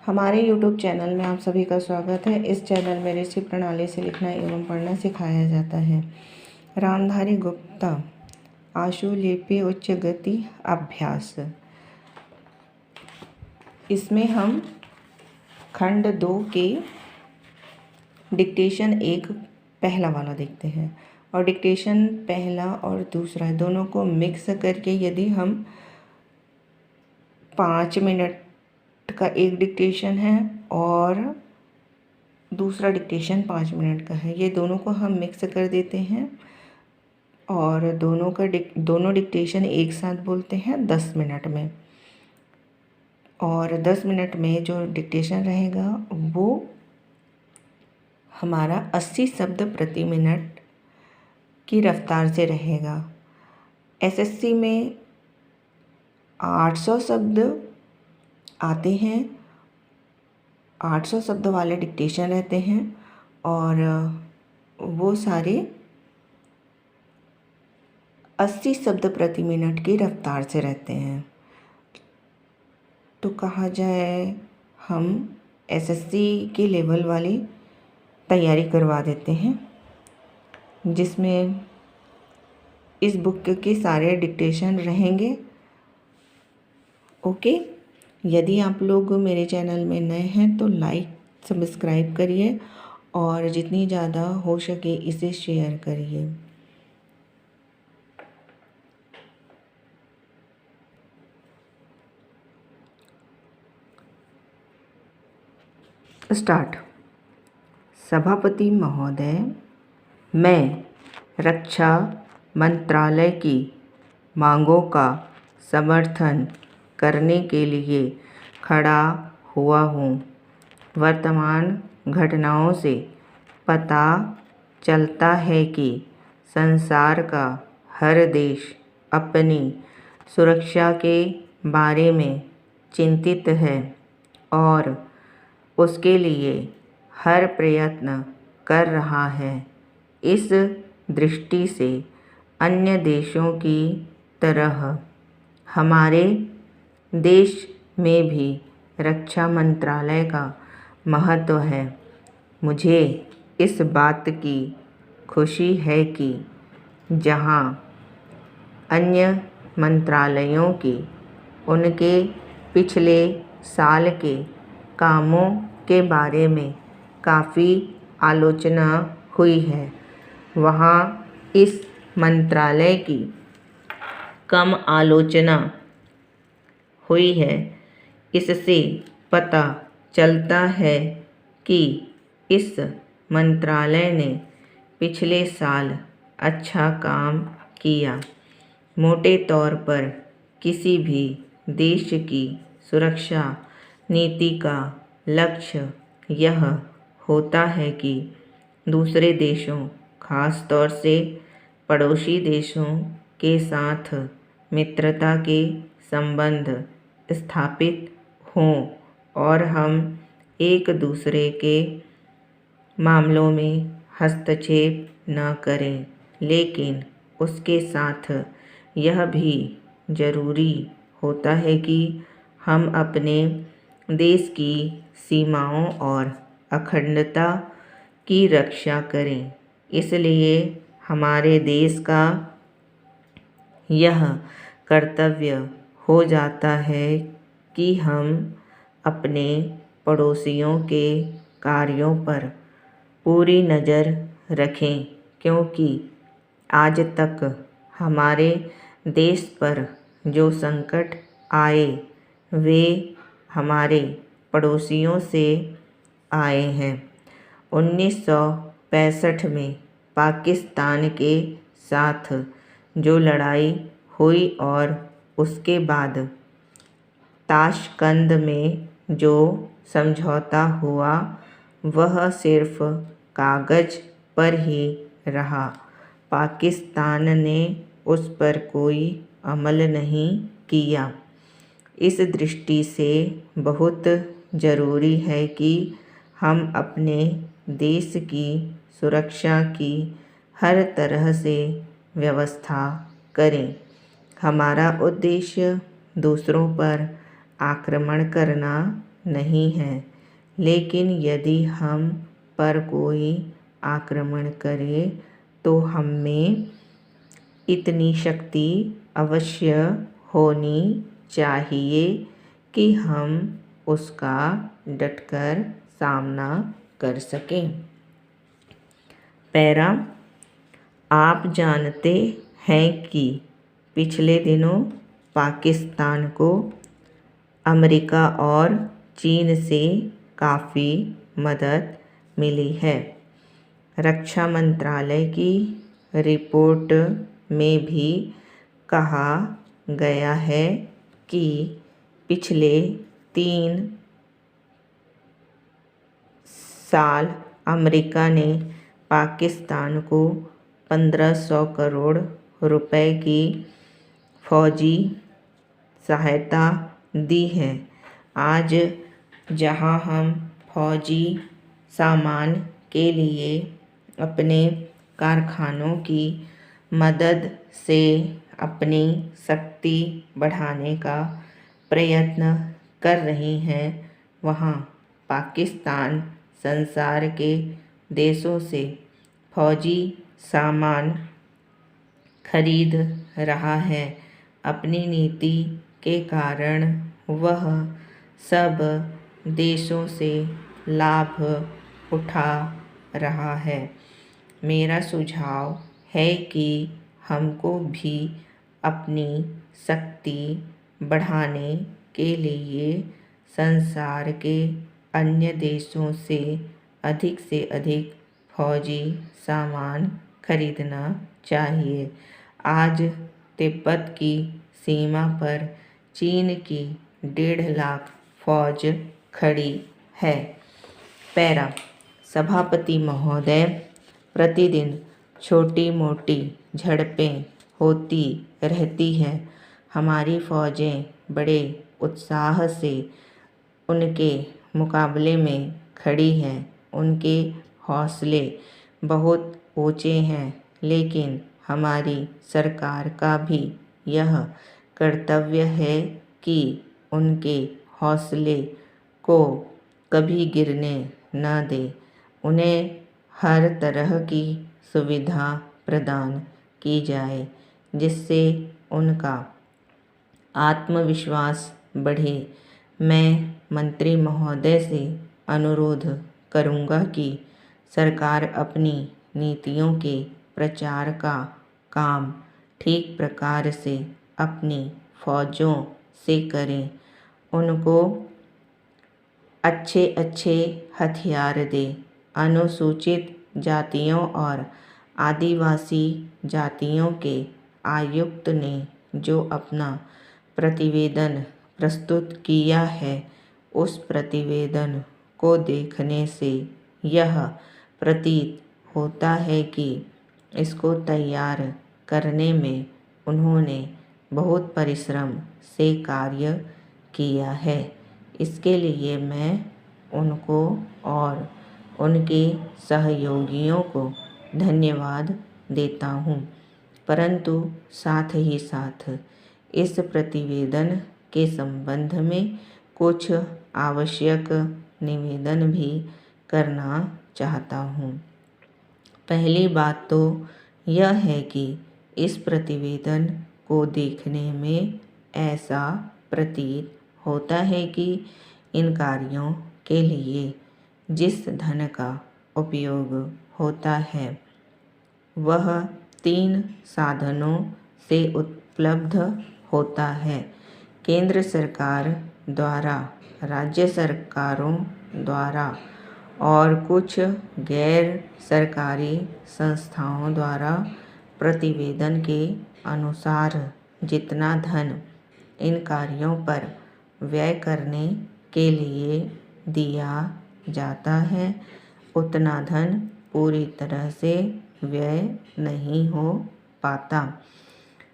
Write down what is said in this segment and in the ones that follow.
हमारे YouTube channel में आप सभी का स्वागत है। इस चैनल में ऋषि प्रणाली से लिखना एवं पढ़ना सिखाया जाता है। रामधारी गुप्ता आशुलिपि उच्च गति अभ्यास। इसमें हम खंड 2 के डिक्टेशन 1 पहला वाला देखते हैं और डिक्टेशन पहला और दूसरा दोनों को मिक्स करके यदि हम 5 मिनट का एक डिक्टेशन है और दूसरा डिक्टेशन 5 मिनट का है, ये दोनों को हम मिक्स कर देते हैं और दोनों डिक्टेशन एक साथ बोलते हैं 10 मिनट में। और 10 मिनट में जो डिक्टेशन रहेगा वो हमारा 80 शब्द प्रति मिनट की रफ्तार से रहेगा। एसएससी में 800 शब्द आते हैं, 800 शब्द वाले डिक्टेशन रहते हैं और वो सारे 80 शब्द प्रति मिनट की रफ्तार से रहते हैं। तो कहा जाए हम एसएससी के लेवल वाली तैयारी करवा देते हैं, जिसमें इस बुक के सारे डिक्टेशन रहेंगे। ओके, यदि आप लोग मेरे चैनल में नए हैं तो लाइक सब्सक्राइब करिए और जितनी ज़्यादा हो सके इसे शेयर करिए। स्टार्ट। सभापति महोदय, मैं रक्षा मंत्रालय की मांगों का समर्थन करने के लिए खड़ा हुआ हूँ। वर्तमान घटनाओं से पता चलता है कि संसार का हर देश अपनी सुरक्षा के बारे में चिंतित है और उसके लिए हर प्रयत्न कर रहा है। इस दृष्टि से अन्य देशों की तरह हमारे देश में भी रक्षा मंत्रालय का महत्व है। मुझे इस बात की खुशी है कि जहां अन्य मंत्रालयों की उनके पिछले साल के कामों के बारे में काफ़ी आलोचना हुई है, वहां इस मंत्रालय की कम आलोचना हुई है। इससे पता चलता है कि इस मंत्रालय ने पिछले साल अच्छा काम किया। मोटे तौर पर किसी भी देश की सुरक्षा नीति का लक्ष्य यह होता है कि दूसरे देशों, खास तौर से पड़ोसी देशों के साथ मित्रता के संबंध स्थापित हों और हम एक दूसरे के मामलों में हस्तक्षेप न करें। लेकिन उसके साथ यह भी ज़रूरी होता है कि हम अपने देश की सीमाओं और अखंडता की रक्षा करें। इसलिए हमारे देश का यह कर्तव्य हो जाता है कि हम अपने पड़ोसियों के कार्यों पर पूरी नज़र रखें, क्योंकि आज तक हमारे देश पर जो संकट आए वे हमारे पड़ोसियों से आए हैं। 1965 में पाकिस्तान के साथ जो लड़ाई हुई और उसके बाद ताशकंद में जो समझौता हुआ वह सिर्फ कागज़ पर ही रहा। पाकिस्तान ने उस पर कोई अमल नहीं किया। इस दृष्टि से बहुत ज़रूरी है कि हम अपने देश की सुरक्षा की हर तरह से व्यवस्था करें। हमारा उद्देश्य दूसरों पर आक्रमण करना नहीं है, लेकिन यदि हम पर कोई आक्रमण करे तो हम में इतनी शक्ति अवश्य होनी चाहिए कि हम उसका डटकर सामना कर सकें। पैरा, आप जानते हैं कि पिछले दिनों पाकिस्तान को अमेरिका और चीन से काफ़ी मदद मिली है। रक्षा मंत्रालय की रिपोर्ट में भी कहा गया है कि पिछले 3 साल अमेरिका ने पाकिस्तान को 1500 करोड़ रुपए की फौजी सहायता दी है। आज जहां हम फौजी सामान के लिए अपने कारखानों की मदद से अपनी शक्ति बढ़ाने का प्रयत्न कर रहे हैं, वहां पाकिस्तान संसार के देशों से फौजी सामान खरीद रहा है। अपनी नीति के कारण वह सब देशों से लाभ उठा रहा है। मेरा सुझाव है कि हमको भी अपनी शक्ति बढ़ाने के लिए संसार के अन्य देशों से अधिक फौजी सामान खरीदना चाहिए। आज तिब्बत की सीमा पर चीन की 1.5 लाख फौज खड़ी है। पैरा, सभापति महोदय, प्रतिदिन छोटी मोटी झड़पें होती रहती हैं। हमारी फौजें बड़े उत्साह से उनके मुकाबले में खड़ी हैं। उनके हौसले बहुत ऊंचे हैं, लेकिन हमारी सरकार का भी यह कर्तव्य है कि उनके हौसले को कभी गिरने न दे। उन्हें हर तरह की सुविधा प्रदान की जाए जिससे उनका आत्मविश्वास बढ़े। मैं मंत्री महोदय से अनुरोध करूंगा कि सरकार अपनी नीतियों के प्रचार का काम ठीक प्रकार से अपनी फौजों से करें। उनको अच्छे हथियार दे। अनुसूचित जातियों और आदिवासी जातियों के आयुक्त ने जो अपना प्रतिवेदन प्रस्तुत किया है, उस प्रतिवेदन को देखने से यह प्रतीत होता है कि इसको तैयार करने में उन्होंने बहुत परिश्रम से कार्य किया है। इसके लिए मैं उनको और उनके सहयोगियों को धन्यवाद देता हूँ, परंतु साथ ही साथ इस प्रतिवेदन के संबंध में कुछ आवश्यक निवेदन भी करना चाहता हूँ। पहली बात तो यह है कि इस प्रतिवेदन को देखने में ऐसा प्रतीत होता है कि इन कार्यों के लिए जिस धन का उपयोग होता है वह 3 साधनों से उपलब्ध होता है। केंद्र सरकार द्वारा, राज्य सरकारों द्वारा और कुछ गैर सरकारी संस्थाओं द्वारा प्रतिवेदन के अनुसार जितना धन इन कार्यों पर व्यय करने के लिए दिया जाता है, उतना धन पूरी तरह से व्यय नहीं हो पाता।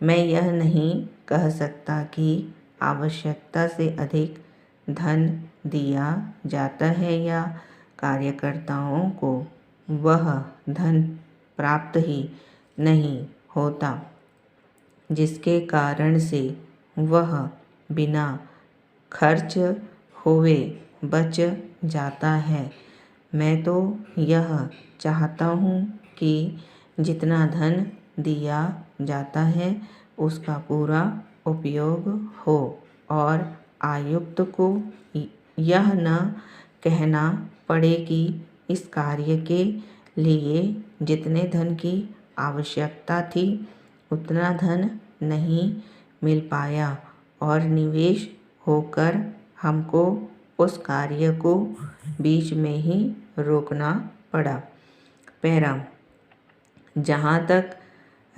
मैं यह नहीं कह सकता कि आवश्यकता से अधिक धन दिया जाता है या कार्यकर्ताओं को वह धन प्राप्त ही नहीं होता, जिसके कारण से वह बिना खर्च हुए बच जाता है। मैं तो यह चाहता हूँ कि जितना धन दिया जाता है उसका पूरा उपयोग हो और आयुक्त को यह न कहना पड़े कि इस कार्य के लिए जितने धन की आवश्यकता थी उतना धन नहीं मिल पाया और निवेश होकर हमको उस कार्य को बीच में ही रोकना पड़ा। पैरा, जहाँ तक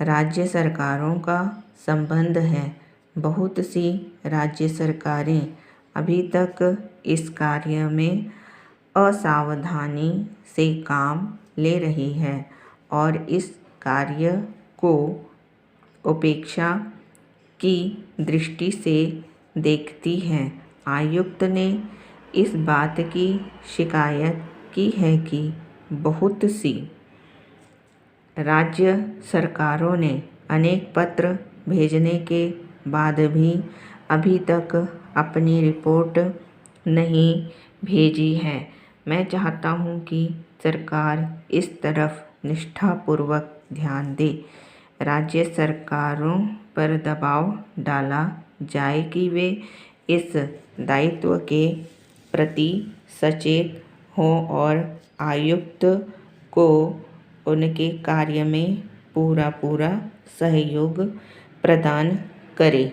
राज्य सरकारों का संबंध है, बहुत सी राज्य सरकारें अभी तक इस कार्य में असावधानी से काम ले रही है और इस कार्य को उपेक्षा की दृष्टि से देखती हैं। आयुक्त ने इस बात की शिकायत की है कि बहुत सी राज्य सरकारों ने अनेक पत्र भेजने के बाद भी अभी तक अपनी रिपोर्ट नहीं भेजी है। मैं चाहता हूँ कि सरकार इस तरफ निष्ठापूर्वक ध्यान दे। राज्य सरकारों पर दबाव डाला जाए कि वे इस दायित्व के प्रति सचेत हों और आयुक्त को उनके कार्य में पूरा सहयोग प्रदान करें।